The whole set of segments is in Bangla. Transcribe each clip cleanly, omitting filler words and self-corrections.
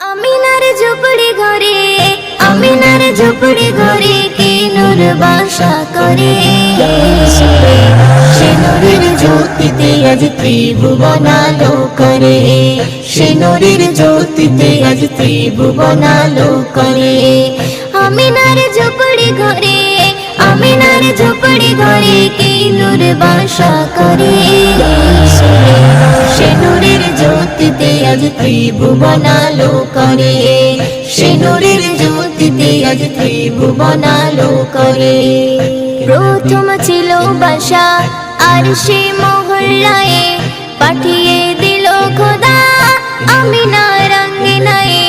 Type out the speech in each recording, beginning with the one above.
আমিনার ঝুপড়ি ঘরে, আমিনার ঝুপড়ি ঘরে কে নূর বাসা করে। সে নূরের জ্যোতিতে আজ ত্রিভুবন আলো করে। সে নূরের জ্যোতিতে আজ ত্রিভুবন আলো করে। আমিনার ঝুপড়ি ঘরে, আমিনার ঝুপড়ি ঘরে কে নূর বাসা করে। সে নূরের জ্যোতিতে আজ ত্রিভুবন আলো করে। সে নূরের জ্যোতিতে আজ ত্রিভুবন আলো করে। প্রথম ছিল বাসা আর সে মহল্লায়, পাঠিয়ে দিল খোদা আমিনার আঙ্গিনায়।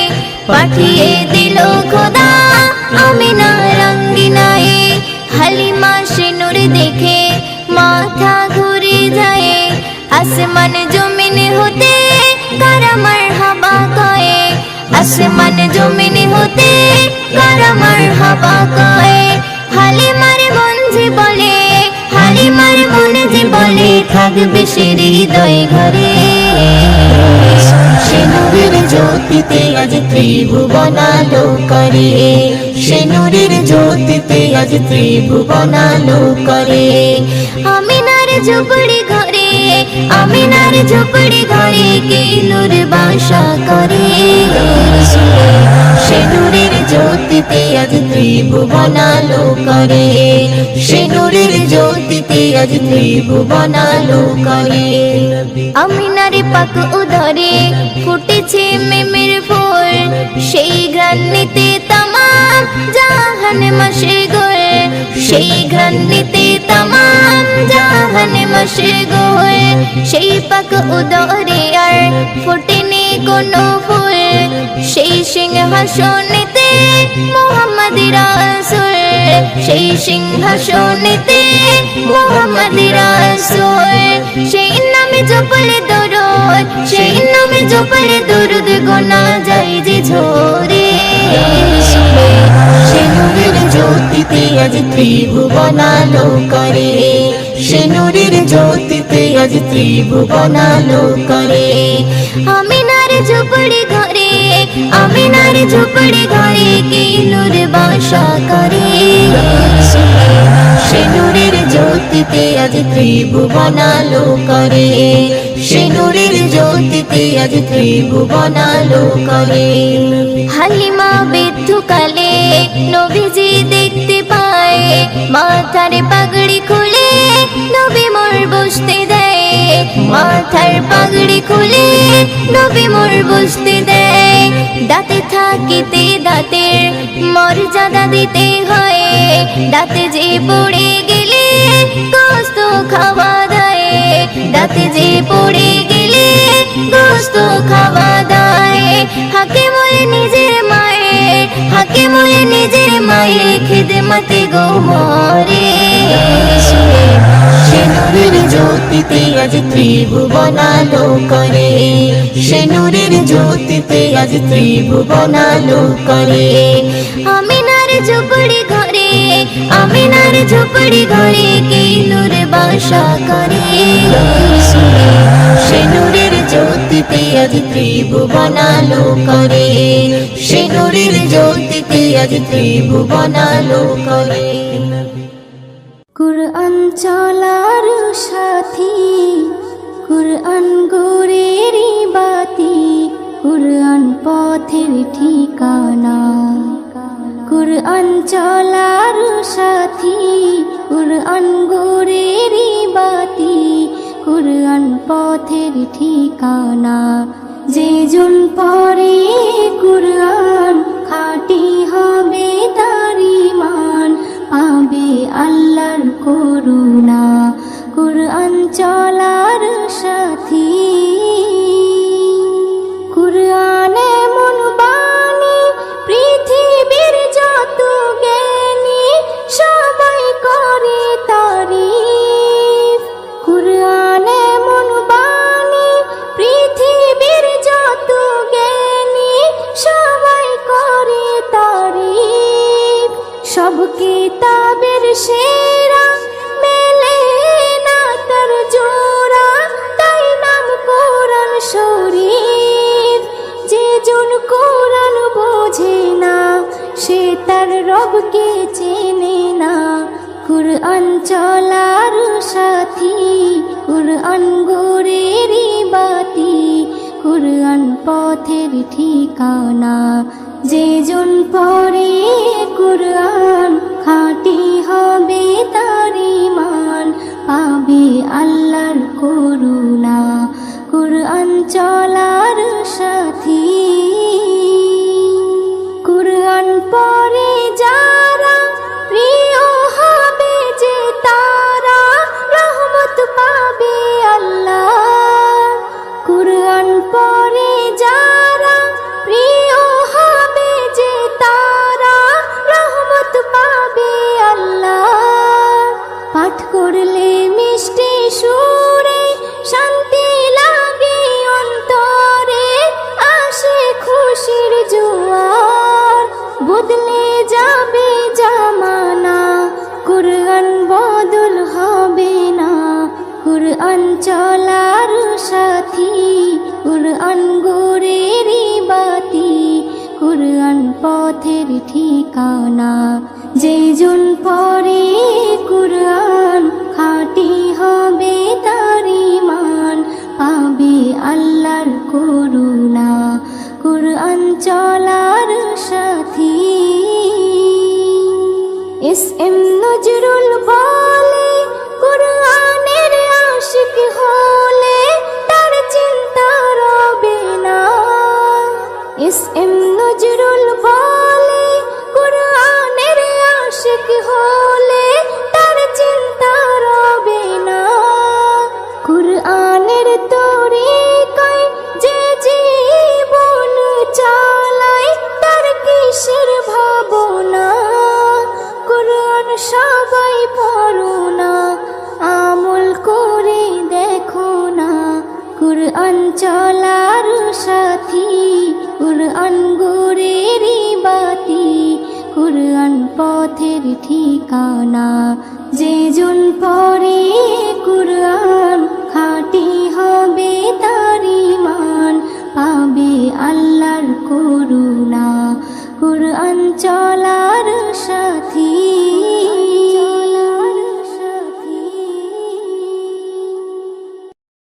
পাঠিয়ে দিল খোদা আমিনার আঙ্গিনায়। হালিমা সে নূর দেখে মাথা ঘুরে যায়। আসমান জমিন হতে কারা মারহাবা কয়। আসমান জমিন হতে কারা মারহাবা কয়। হালিমার মন যে বলে, হালিমার মন যে বলে থাকবে সে হৃদয় ঘরে। সে নূরের জ্যোতিতে আজ ত্রিভুবন আলো করে। সে নূরের জ্যোতিতে আজ ত্রিভুবন আলো করে। আমিনার ঝুপড়ি ঘরে, আমিনার ঝুপড়ি ঘরে কে নূর বাসা করে। সে নূরের জ্যোতিতে আজ ত্রিভুবন আলো করে। সে নূরের জ্যোতিতে আজ ত্রিভুবন আলো করে। আমিনার পাক উদরে ফুটেছে মেমের ফুল। সেই ঘ্রাণ নিতে তামাম জাহান মশগুল। সেই ঘ্রাণ নিতে তামাম জাহান মশগুল। সেই পাক উদরে আর ফুটেনি কোনো ফুল। সেই সিংহাসনেতে মুহাম্মদ রাসূল। সেই সিংহাসনেতে মুহাম্মদ রাসূল। সেই নামে জপলে দরুদ, সেই নামে জপলে দরুদ গোনা যায় যে ঝরে। সে নূরের জ্যোতিতে আজ ত্রিভুবন আলো করে। সে নূরের জ্যোতিতে আজ ত্রিভুবন আলো করে। আমিনার ঝুপড়ি ঘরে, আমিনার ঝুপড়ি ঘরে কে নূর বাসা করে। সে নূরের জ্যোতিতে আজ ত্রিভুবন আলো করে। সে নূরের জ্যোতিতে আজ ত্রিভুবন আলো করে। হালিমা বৃদ্ধকালে নবীজি দেখতে পায়। মাথার পাগড়ি খুলে নবী মোর বসতে দেয়। মাথার পাগড়ি খুলে নবী মোর বসতে দেয়। দাঁতে থাকিতে দাঁতের মর্যাদা দিতে হয়। দাঁতে যে পড়ে গেলে গোস্ত খাওয়া দেয়। দাঁতে যে পড়ে গেলে গোস্ত খাওয়া দেয়। হাকে বলে নিজের মায়ের, হাকে বলে নিজের মায়ের খিদমতে গো মরে। সে নূরের জ্যোতিতে আজ ত্রিভুবন আলো করে। সে নূরের জ্যোতিতে আজ ত্রিভুবন আলো করে। আমিনার ঝুপড়ি ঘরে, আমিনার ঝুপড়ি ঘরে কে নূর বাসা করে। সে নূরের জ্যোতিতে আজ ত্রিভুবন আলো করে। সে নূরের জ্যোতিতে আজ ত্রিভুবন আলো করে। কুরআন চলার সাথী, কুরআন গোরের বাতি, কুরআন পথের ঠিকানা। কুরআন চলার সাথী, কুরআন গোরের বাতি, কুরআন পথের ঠিকানা। যে জন পড়ে কুরআন খাঁটি হবে তার ঈমান, পাবে আল্লাহর করুণা। কুরআন চলার সাথী। কুরআন এমন বাণী পৃথিবীর যত জ্ঞানী সবাই করে তারিফ। কুরআন এমন বাণী পৃথিবীর যত জ্ঞানী সবাই করে তারিফ। সব কিতাবের সেরা মেলে না তার জোর। বোঝে না, সে তার রবকে চেনে না। কুরআন চলার সাথী, কুরআন গোরেরই বাতি, কুরআন পথের ঠিকানা। যে জন পড়ে কুরআন, খাঁটি হবে তার ঈমান, পাবে আল্লাহর করুণা। কুরআন চলার সাথী, কুরআন পড়ে যারা, প্রিয় হবে যে তারা, রহমত পাবে আল্লাহ। কুরআন পড়ে যারা, প্রিয় হবে যে তারা, রহমত পাবে আল্লাহ। পাঠ করলে মিষ্টি সুরে, শান্তি লাগে অন্তরে, আসে খুশির জোয়ার, বদলে যাবে জামানা। কুরআন বদল হবে না, কুরআন চলার সাথী, কুরআন গোরেরই বাতি, কুরআন পথের ঠিকানা। যে জন পড়ে কুরআন, খাঁটি হবে তার ঈমান, পাবে আল্লাহর করুণা। কুরআন চলার সাথী। এস.এম. নজরুল বলে, কুরআনের আশিক হলে তার চিন্তা রবে না। এস.এম. নজরুল বলে, কুরআনের আশিক হলে তার চিন্তা রবে না। কুরআনের তরিকায় যে জীবন চালায়, তার কিসের ভাবনা। কুরআন সবাই পড়ো না, আমল করে দেখো না। কুরআন চলার সাথী, কুরআন গোরেরই বাতি, কুরআন পথের ঠিকানা। যে জন পড়ে কুরআন, খাঁটি হবে তার ঈমান, পাবে আল্লাহর করুণা। কুরআন চলার সাথী।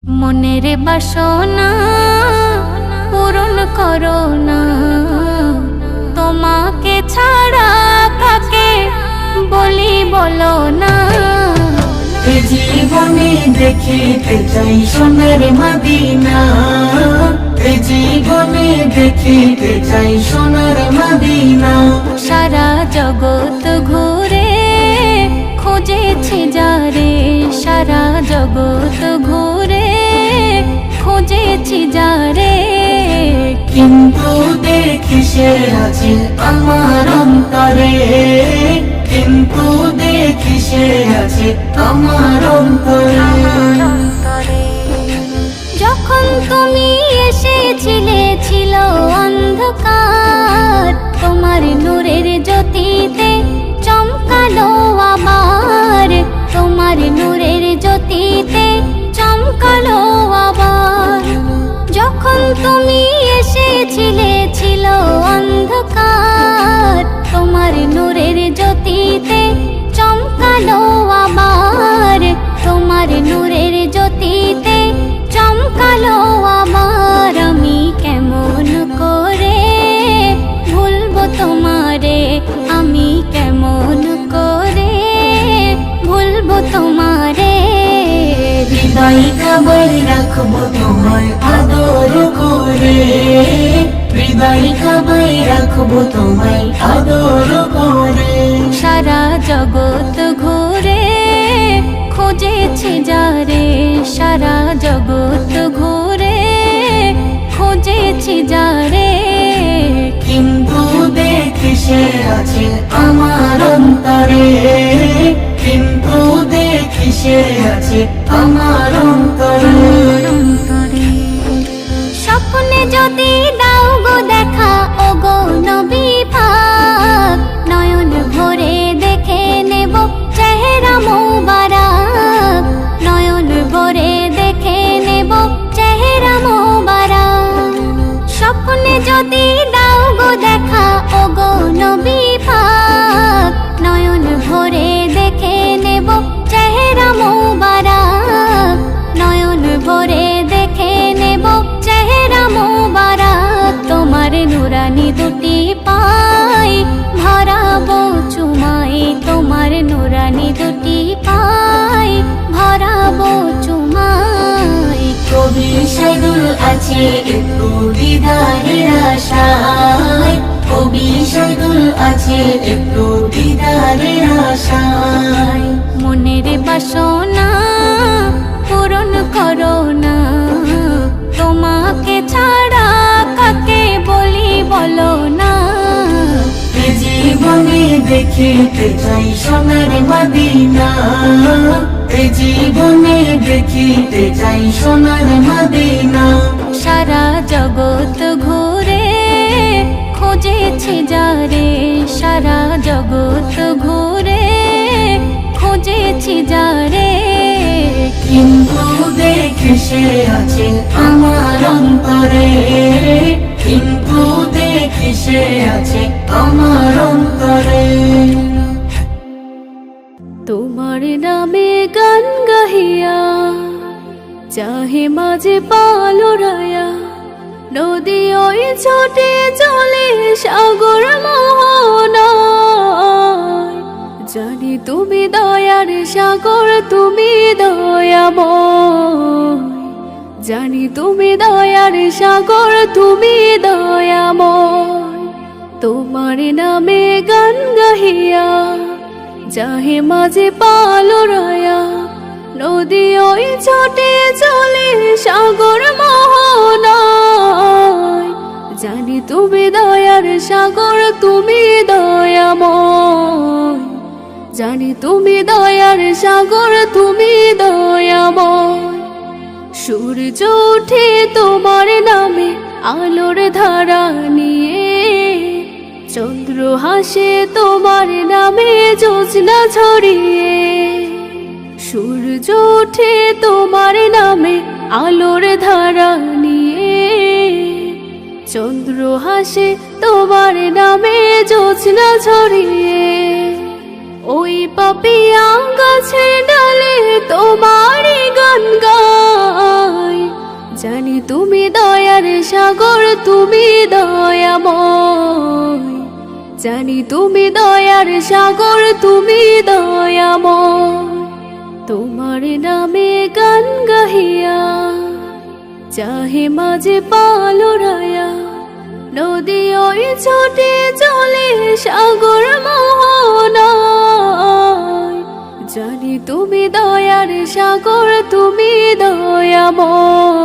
মনের বাসনা পূরণ করো না, তোমাকে ছাড়া কাকে বলি বলো না। এ জীবনে দেখিতে চাই সোনার মদিনা, এ জীবনে দেখিতে চাই সোনার মদিনা। সারা জগৎ ঘুরে খুঁজেছি যারে, সারা জগৎ ঘুরে খুঁজেছি যারে, কিন্তু দেখি সে আছে আমার অন্তরে, কিন্তু দেখি সে আছে আমার অন্তরে। যখন তুমি এসেছিলে ছিল অন্ধকার, তোমার নূরের জ্যোতিতে চমকালো আবার, তোমার নূরের জ্যোতিতে চমকালো আবার। যখন তুমি এসেছিলে ছিল অন্ধকার, তোমার নূরের জ্যোতিতে চমকালো আবার, তোমার নূরের জ্যোতিতে চমকালো আবার। আমি কেমন করে ভুলবো তোমারে, আমি কেমন করে ভুলবো তোমারে। হৃদয় কাবাই রাখবো তোমায় আদর করে, হৃদয় কাবাই রাখবো তোমায় আদর করে। সারা জগৎ ঘুরে খুঁজেছি যারে, সারা জগৎ ঘুরে খুঁজেছি যারে, কিন্তু দেখি সে আছে আমার অন্তরে, কিন্তু দেখি সে আছে আমার অন্তরে। স্বপ্নে যদি দাও গো দেখা, ও গো নবী পাক, নয়ন ভরে দেখে নেব চেহারা মোবারক, নয়ন ভরে দেখে নেব চেহারা মোবারক। স্বপ্নে যদি দাও গো দেখা, আছে একটু দিদারের আশায়, কবি শাইদুল আছে একটু দিদারের আশায়। মনের বাসনা পূরণ করো না, তোমাকে ছাড়া কাকে বলি বলো না। এ জীবনে দেখিতে চাই সোনার মদিনা, এ জীবনে দেখিতে চাই সোনার মদিনা। সারা জগৎ ঘুরে খুঁজেছি যারে, সারা জগৎ ঘুরে খুঁজেছি যারে, কিন্তু দেখে সে আছে আমার অন্তরে, কিন্তু দেখে সে আছে আমার অন্তরে। তোমার নামে গান গাহিয়া চাহে মাঝে পালরায়া, নদী ওই ছোটে চলে সাগর মোহনায়। জানি তুমি দয়ার সাগর, তুমি দয়াময়, জানি তুমি দয়ার সাগর, তুমি দয়াময়। তোমার নামে গান গাহিয়া চাহে মাঝে পালরায়া, নদী ওই ছোটে চলে সাগর মোহনায়। জানি তুমি দয়ার সাগর, তুমি দয়াময়, জানি তুমি দয়ার সাগর, তুমি দয়াময়। সূর্য ওঠে তোমার নামে আলোর ধারা নিয়ে, চন্দ্র হাসে তোমার নামে জ্যোৎস্না ছড়িয়ে। সূর্য ওঠে তোমার নামে আলোর ধারা নিয়ে, চন্দ্র হাসে তোমার নামে জ্যোৎস্না ছড়িয়ে। ওই পাপিয়া গাছের ডালে তোমারই গান গায়, জানি তুমি দয়ার সাগর, তুমি দয়াময়, জানি তুমি দয়ার সাগর, তুমি দয়াময়। তোমার নামে গান গাহিয়া চাহে মাঝে পালরায়া, নদী ওই ছোটে চলে সাগর মোহনায়। জানি তুমি দয়ার সাগর, তুমি দয়াময়,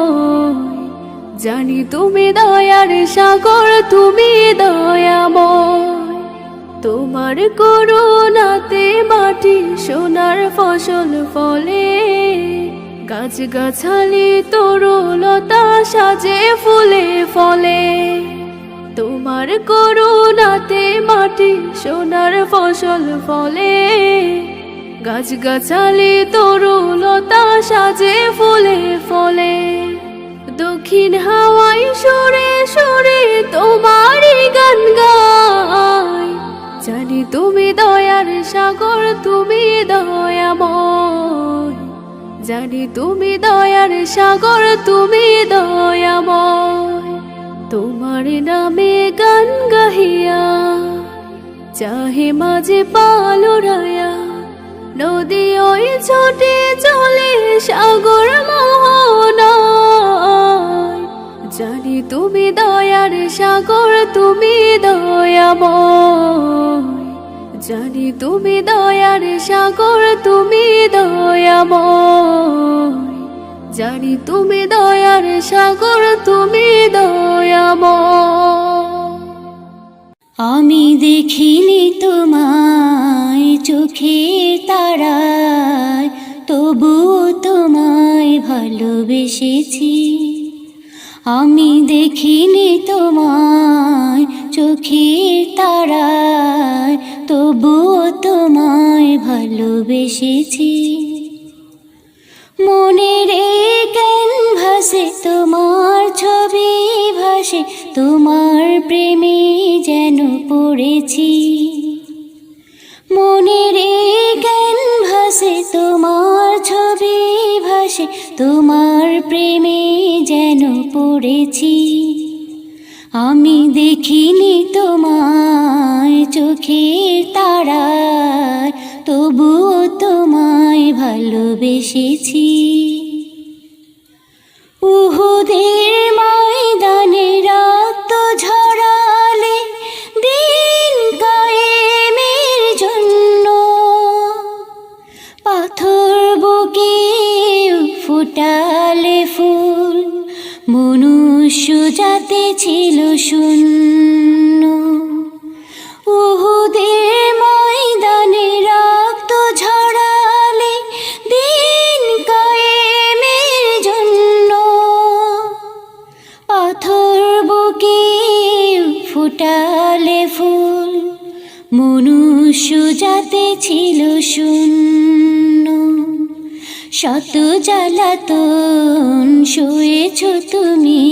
জানি তুমি দয়ার সাগর, তুমি দয়াময়। তোমার করুণাতে মাটি সোনার ফসল ফলে, গাছ গাছালি তরুলতা সাজে ফুলে ফলে। তোমার করুণাতে মাটি সোনার ফসল ফলে, গাছ গাছালি তরুলতা সাজে ফুলে ফলে। দক্ষিণ হাওয়াই সুরে সুরে তোমারই গান গায়, জানি তুমি দয়ার সাগর, তুমি দয়াময়, জানি তুমি দয়ার সাগর, তুমি দয়াময়। তোমার নামে গান গাহিয়া চাহে মাঝে পালরায়া, নদী ওই ছোটে চলে সাগর মোহনায়। জানি তুমি দয়ার সাগর, তুমি দয়াময়, জানি তুমি দয়ার সাগর, তুমি দয়াময়, জানি তুমি দয়ার সাগর, তুমি দয়াময়। আমি দেখিনি তোমায় চোখের তারায়, তবুও তোমায় ভালোবেসেছি। আমি দেখিনি তোমায় চোখের তারায়, তবুও তোমায় ভালোবেসেছি। মনের ক্যানভাসে তোমার ছবি ভাসে, তোমার প্রেমে যেন পড়েছি। মনের ক্যানভাসে তোমার ছবি ভাসে, তোমার প্রেমে যেন পড়েছি। আমি দেখিনি তোমায় চোখের তারায়, তবুও তোমায় ভালোবেসেছি। উহুদের যাতে ছিল শূন্য। উহুদের ময়দানে রক্ত ঝরালে দিন কায়েমের জন্য, পাথর বুকে ফুটালে ফুল, মনুষ্য যাতে ছিল শূন্য। শত জ্বালাতন সয়েছ তুমি,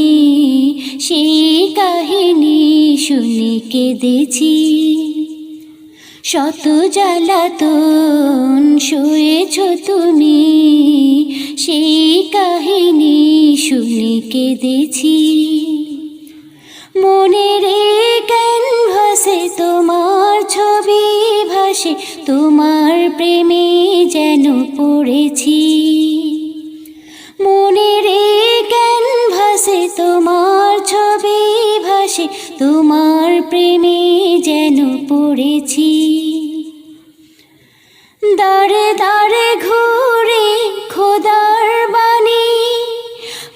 সেই কাহিনী শুনে কেঁদেছি। শত জ্বালাতন সয়েছ তুমি, সেই কাহিনী শুনে কেঁদেছি। মনের ক্যানভাসে তোমার ছবি ভাসে, তোমার প্রেমে যেন পড়েছি। মনের ক্যানভাসে তোমার ছবি ভাসে, তোমার প্রেমে যেন পড়েছি। দাঁড়ে দাঁড়ে ঘুরে খোদার বাণী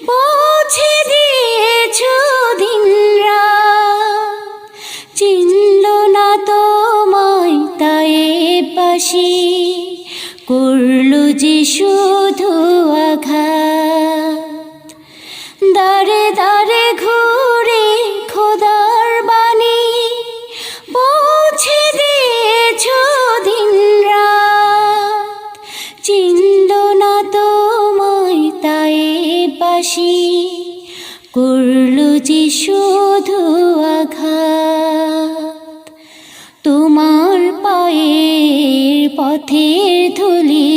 পৌঁছে দিয়েছ দিন রাত, চিনল না তোমায় তায়েবাসী, করলো যে শুধু আঘাত। দাঁড়ে দাঁড়ে ঘুরে খোদার বাণী পৌঁছে দিয়েছ দিন রাত, চিনল না তোমায় তায়েবাসী, করলো যে শুধু আঘাত। তোমার পায়ের পথের ধুলি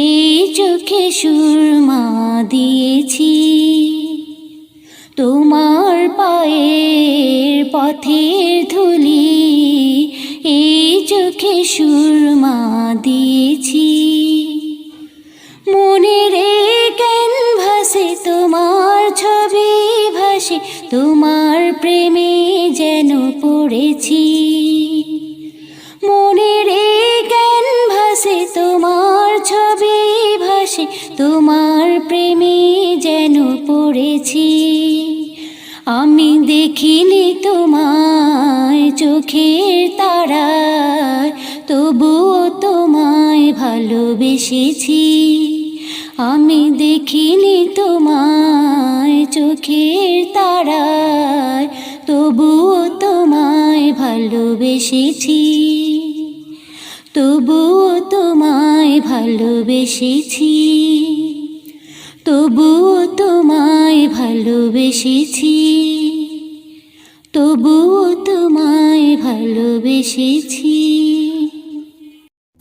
এই চোখে সুরমা দিয়েছি। তোমার পায়ের পথের ধুলি এই চোখে সুরমা দিয়েছি। মনের ক্যানভাসে তোমার ছবি ভাসে, তোমার প্রেমে যেন পড়েছি। মনের ক্যানভাসে তোমার ছবি ভাসে, তোমার প্রেমে যেন পড়েছি। আমি দেখিনি তোমায় চোখের তারায়, তবুও তোমায় ভালোবেসেছি। আমি দেখিনি তোমায় চোখের তারায়, তবুও তোমায় ভালোবেসেছি। তবুও তোমায় ভালোবেসেছি। তবুও তোমায় ভালোবেসেছি। তবুও তোমায় ভালোবেসেছি।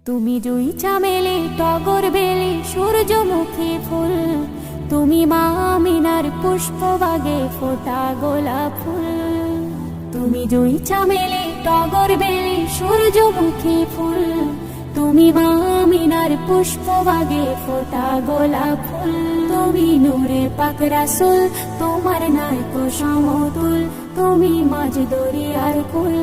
তুমি জুই চামেলি টগর বেলি সূর্যমুখী ফুল, তুমি মা আমিনার পুষ্পবাগে ফোটা গোলাপ ফুল। তুমি জুই চামেলি টগর বেলি সূর্যমুখী ফুল, তুমি মা আমিনার পুষ্পবাগে ফোটা গোলাপ ফুল। তুমি নূরে পাক রাসূল, তোমার নাইকো সমতুল, তুমি মাঝ দরিয়ার কুল।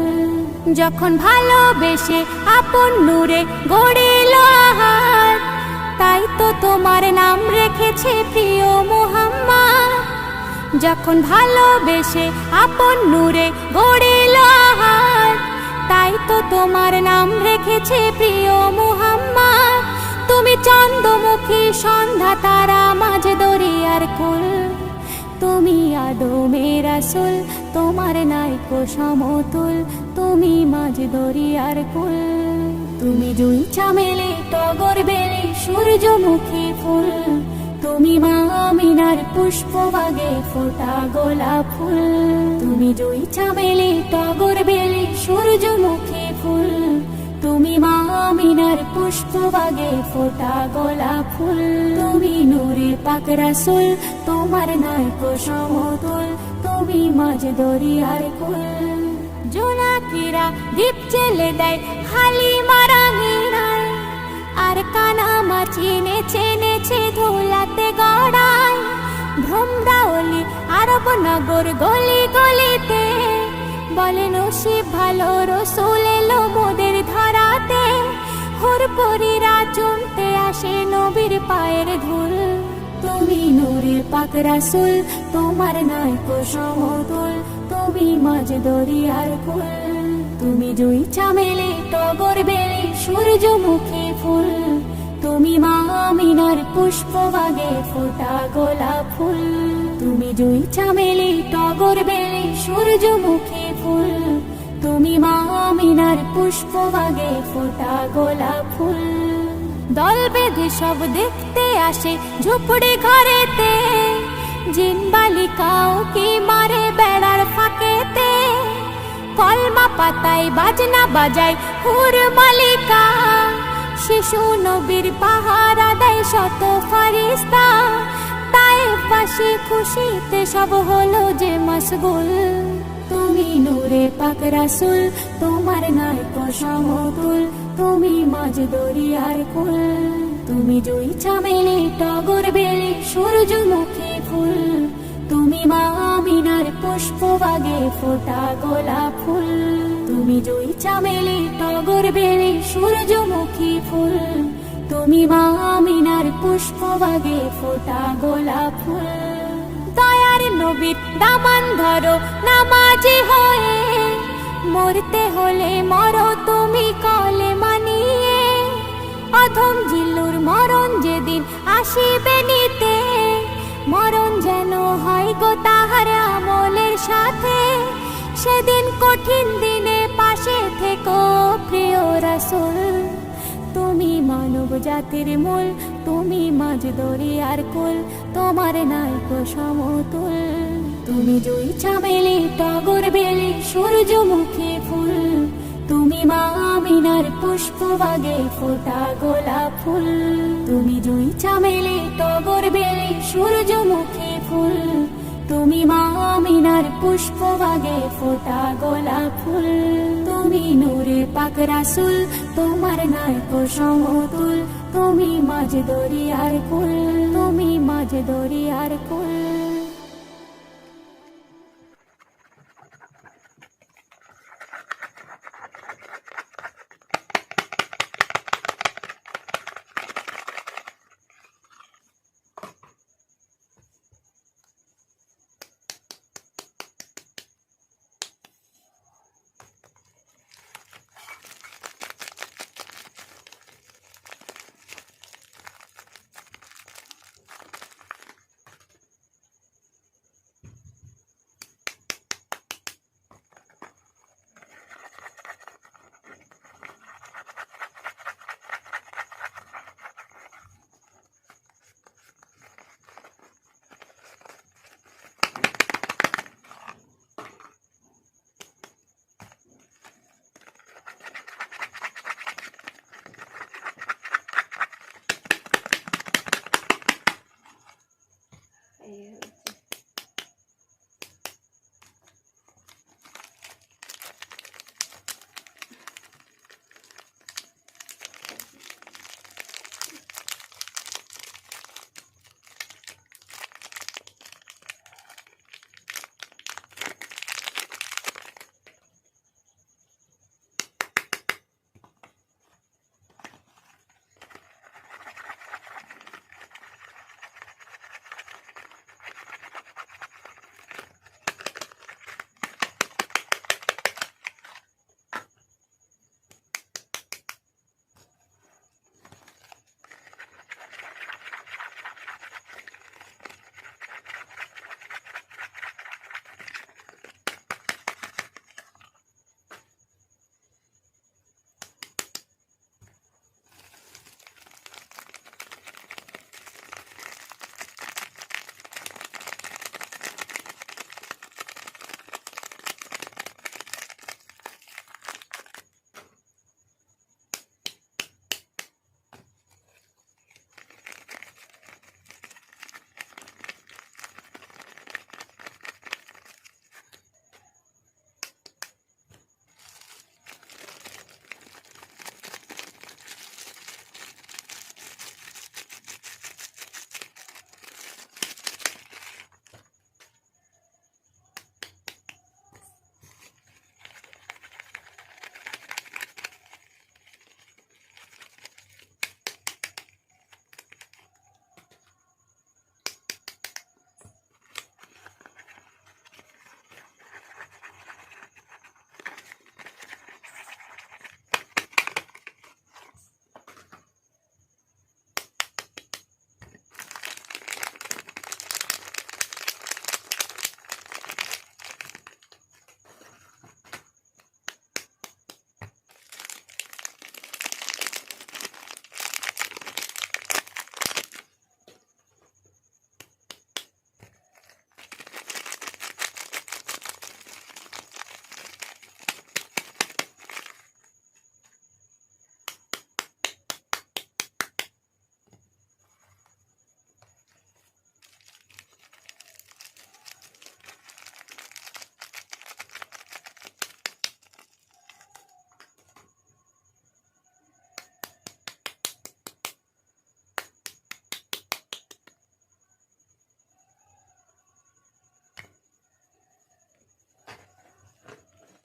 যখন ভালোবেসে আপন নূরে গড়িল আহার, তাই তো তোমার নাম রেখেছে প্রিয় মুহাম্মদ। যখন ভালোবেসে আপন নূরে গড়িল আহার, তাই তো তোমার নাম রেখেছে প্রিয় মুহাম্মদ। তুমি চন্দ্রমুখী সন্ধ্যা তারা মাঝ দরিয়ার কুল, তুমি আদমের রাসূল, তোমার নাইকো সমতুল, তুমি মাঝ দরিয়ার কুল। তুমি জুই চামেলি টগর বেলি সূর্যমুখী ফুল, তুমি মা আমিনার পুষ্পবাগে ফোটা গোলাপ ফুল। তুমি জুই চামেলি টগর বেলি সূর্যমুখী ফুল, তুমি মা আমিনার পুষ্পবাগে ফোটা গোলাপ ফুল। তুমি নূরে পাক রাসূল, তোমার নাইকো সমতুল, তুমি মাঝ দরিয়ার কুল। জোনাকিরা দীপ জেলে দেয় হালিমার আঙিনায়, আর কানামা চিনেছে নেছে ধুলাতে গড়ায়। ভ্রমরাওলি আরব নগর গলি গলিতে, বলে নসিব ভালো রসুল এলো মোদের ধরাতে। হুরপুরীরা চুমতে আসে নবীর পায়ের ধুল, তুমি নূরের পাক রাসূল, তোমার নাই কো সমতুল, তুমি মাঝ দরিয়ার কুল। তুমি জুই চামেলি টগর বেলি সূর্যমুখী ফুল, তুমি মা আমিনার পুষ্পবাগে ফোটা গোলাপ ফুল। তুমি জুই চামেলি টগর বেলি সূর্যমুখী ফুল, তুমি মা আমিনার পুষ্পবাগে ফোটা গোলাপ ফুল। দল বেঁধে সব দেখতে আসে ঝুপড়ি ঘরেতে, জিন বালিকাও কি মারে বেড়ার ফাঁকেতে। কলমা পাতায় বাজনা বাজায় হুর মালিকা, শিশু নবীর পাহারা দেয় শত ফারিস্তা। তায়েফবাসী খুশিতে সব হলো যে মশগুল। তুমি নূরে পাক রাসূল, তোমার নাই কো সমতুল, তুমি মাঝ দরিয়ার কুল। তুমি জুই চামেলি টগর বেলি সূর্যমুখী ফুল, তুমি মা আমিনার পুষ্পবাগে ফোটা গোলাপ ফুল। তুমি জুই চামেলি টগর বেলি সূর্যমুখী ফুল, তুমি মা আমিনার পুষ্পবাগে ফোটা গোলাপ ফুল। দয়ার নবীর দামান ধরো নামাজি হয়ে, মরতে হলে মরো তুমি কলে মানিয়ে। অধম জিল্লুর মরণ যেদিন আসিবে নিতে, মরণ যেন হয় গো তাহার আমলের সাথে। সেদিন কঠিন দিনে পাশে থেকো প্রিয় রাসূল, তুমি মানব জাতির মূল, তুমি মাঝ দরিয়ার কুল, তোমার নাই কো সমতুল। তুমি জুই চামেলি টগর বেলি সূর্যমুখী ফুল, তুমি মা আমিনার পুষ্পবাগে ফোটা গোলাপ ফুল। তুমি জুই চামেলি টগর বেলি সূর্যমুখী ফুল, তুমি মা আমিনার পুষ্পবাগে ফোটা গোলাপ ফুল। তুমি নূরে পাক রাসূল, তোমার নাই কো সমতুল, তুমি মাঝ দরিয়ার কুল, তুমি মাঝ দরিয়ার কুল।